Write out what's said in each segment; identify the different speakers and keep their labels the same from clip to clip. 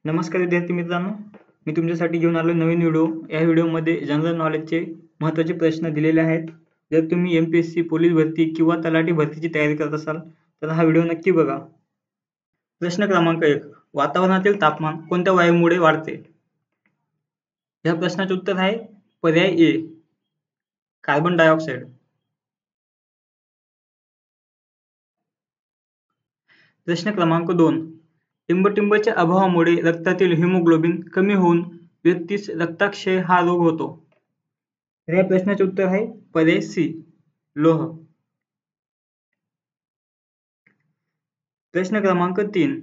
Speaker 1: नमस्कार विद्यार्थी मित्रांनो, मी तुमच्यासाठी घेऊन आलो नवीन व्हिडिओ। या व्हिडिओमध्ये जनरल नॉलेजचे महत्त्वाचे प्रश्न दिलेले आहेत। जर तुम्ही एमपीएससी पोलीस भरती किंवा तलाठी भरतीची तयारी करत असाल तर हा व्हिडिओ नक्की बघा। प्रश्न क्रमांक 1, वातावरणातील तापमान कोणत्या वायूमुळे वाढते? या प्रश्नाचे उत्तर आहे पर्याय ए, कार्बन डायऑक्साइड। प्रश्न क्रमांक 2, टिंबटिंबच्या अभावामुळे रक्तातील हिमोग्लोबिन कमी होऊन व्यक्तीस रक्ताक्षय हा रोग होतो। तर या प्रश्नाचे उत्तर आहे पर्याय सी, लोह। प्रश्न क्रमांक 3,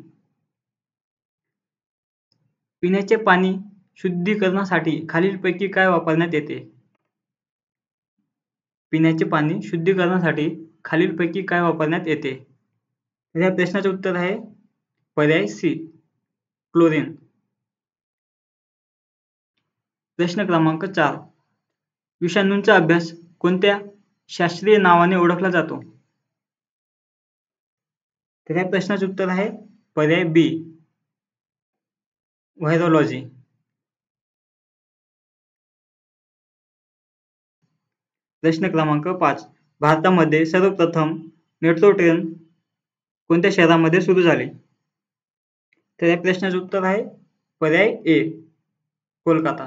Speaker 1: पिण्याचे पाणी शुद्धीकरणासाठी खालीलपैकी काय वापरण्यात येते? पिण्याचे पाणी शुद्धीकरणासाठी खालीलपैकी काय वापरण्यात येते? तर या प्रश्नाचे उत्तर आहे पर्याय सी, क्लोरीन। प्रश्न क्रमांक 4, विषाणूंचा अभ्यास कोणत्या शास्त्रीय नावाने ओळखला जातो? तर या प्रश्नाचे उत्तर आहे पर्याय बी, व्हायरोलॉजी। प्रश्न क्रमांक 5, भारतामध्ये सर्वप्रथम मेट्रो ट्रेन कोणत्या शहरामध्ये सुरू झाली? तर या प्रश्नाचे उत्तर आहे पर्याय ए, कोलकाता।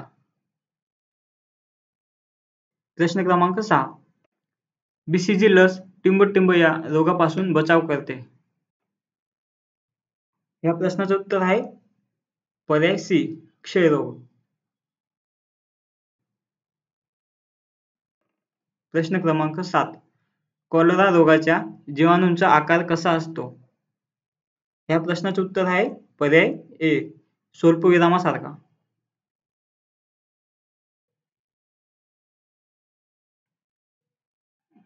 Speaker 1: प्रश्न क्रमांक 6, बीसीजी लस टिंबटिंब या रोगापासून बचाव करते। या प्रश्नाचे उत्तर आहे पर्याय सी, क्षयरोग। प्रश्न क्रमांक 7, कॉलरा रोगाच्या जीवाणूंचा आकार कसा असतो? या प्रश्नाचे उत्तर आहे पर्याय ए, स्वल्पविरामासारखा।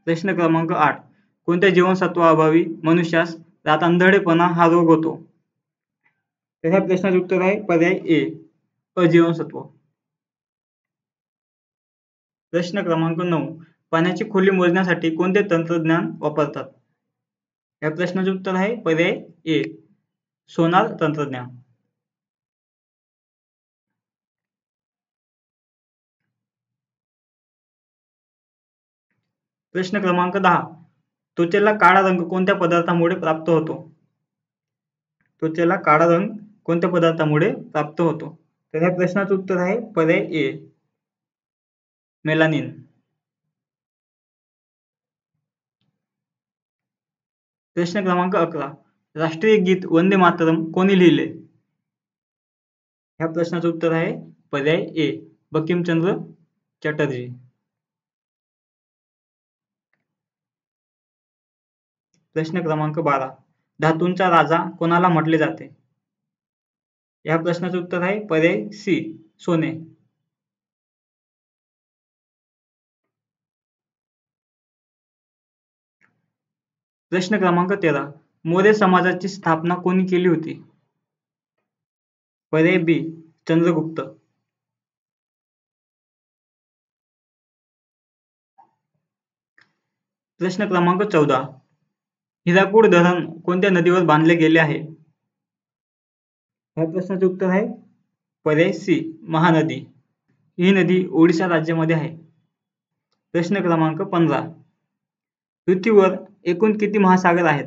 Speaker 1: प्रश्न क्रमांक 8, कोणत्या जीवनसत्वाअभावी मनुष्यास रातआंधळेपणा हा रोग होतो? तर ह्या प्रश्नाचे उत्तर आहे पर्याय ए, अजीवनसत्व। प्रश्न क्रमांक 9, पाण्याची खोली मोजण्यासाठी कोणते तंत्रज्ञान वापरतात? या प्रश्नाचे उत्तर आहे पर्याय ए, सोनार तंत्रज्ञान। प्रश्न क्रमांक 10, त्वचेला काळा रंग कोणत्या पदार्थामुळे प्राप्त होतो? त्वचेला काळा रंग कोणत्या पदार्थामुळे प्राप्त होतो? तर या प्रश्नाचे उत्तर आहे पर्याय ए, मेलानिन। प्रश्न क्रमांक 11, राष्ट्रीय गीत वंदे मातरम कोणी लिहिले? ह्या प्रश्नाचे उत्तर आहे पर्याय ए, बंकिमचंद्र चटर्जी। प्रश्न क्रमांक 12, धातूंचा राजा कोणाला म्हटले जाते? या प्रश्नाचे उत्तर आहे पर्याय सी, सोने। प्रश्न क्रमांक 13, मौर्य समाजाची स्थापना कोणी केली होती? पर्याय बी, चंद्रगुप्त। प्रश्न क्रमांक 14, हिराकूड धरण कोणत्या नदीवर बांधले गेले आहे? या प्रश्नाचे उत्तर आहे पर्याय सी, महानदी। ही नदी ओडिशा राज्यामध्ये आहे। प्रश्न क्रमांक 15, पृथ्वीवर एकूण किती महासागर आहेत?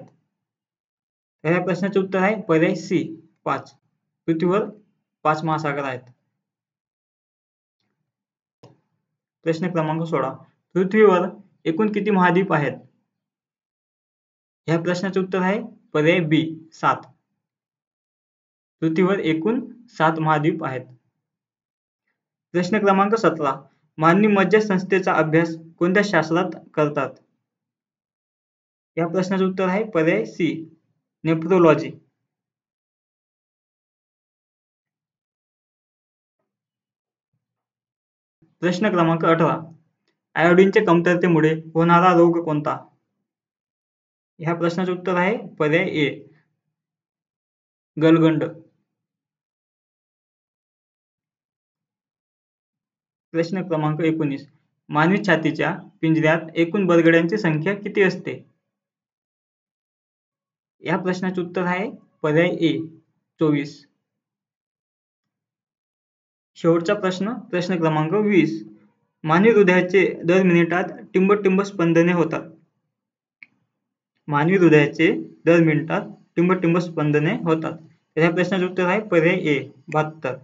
Speaker 1: या प्रश्नाचे उत्तर आहे पर्याय सी, 5। पृथ्वीवर 5 महासागर आहेत। प्रश्न क्रमांक 16, पृथ्वीवर एकूण किती महाद्वीप आहेत? या प्रश्नाचे उत्तर आहे पर्याय बी, 7। पृथ्वीवर एकूण 7 महाद्वीप आहेत। प्रश्न क्रमांक 17, मानवी मज्जा संस्थेचा अभ्यास कोणत्या शास्त्रात करतात? या प्रश्नाचे उत्तर आहे पर्याय सी, नेफ्रोलॉजी। प्रश्न क्रमांक 18, आयोडीनच्या कमतरतेमुळे होणारा रोग कोणता? ह्या प्रश्नाचे उत्तर आहे पर्याय ए, गलगंड। प्रश्न क्रमांक 19, मानवी छातीच्या पिंजऱ्यात एकूण बरगड्यांची संख्या किती असते? या प्रश्नाचे उत्तर आहे पर्याय ए, 24। शेवटचा प्रश्न क्रमांक 20. मानवी हृदयाचे दर मिनिटात टिंब स्पंदने होतात. मानवी हृदयाचे दर मिनिटात टिंब स्पंदने होतात. तर ह्या प्रश्नाचे उत्तर आहे पर्याय ए 72.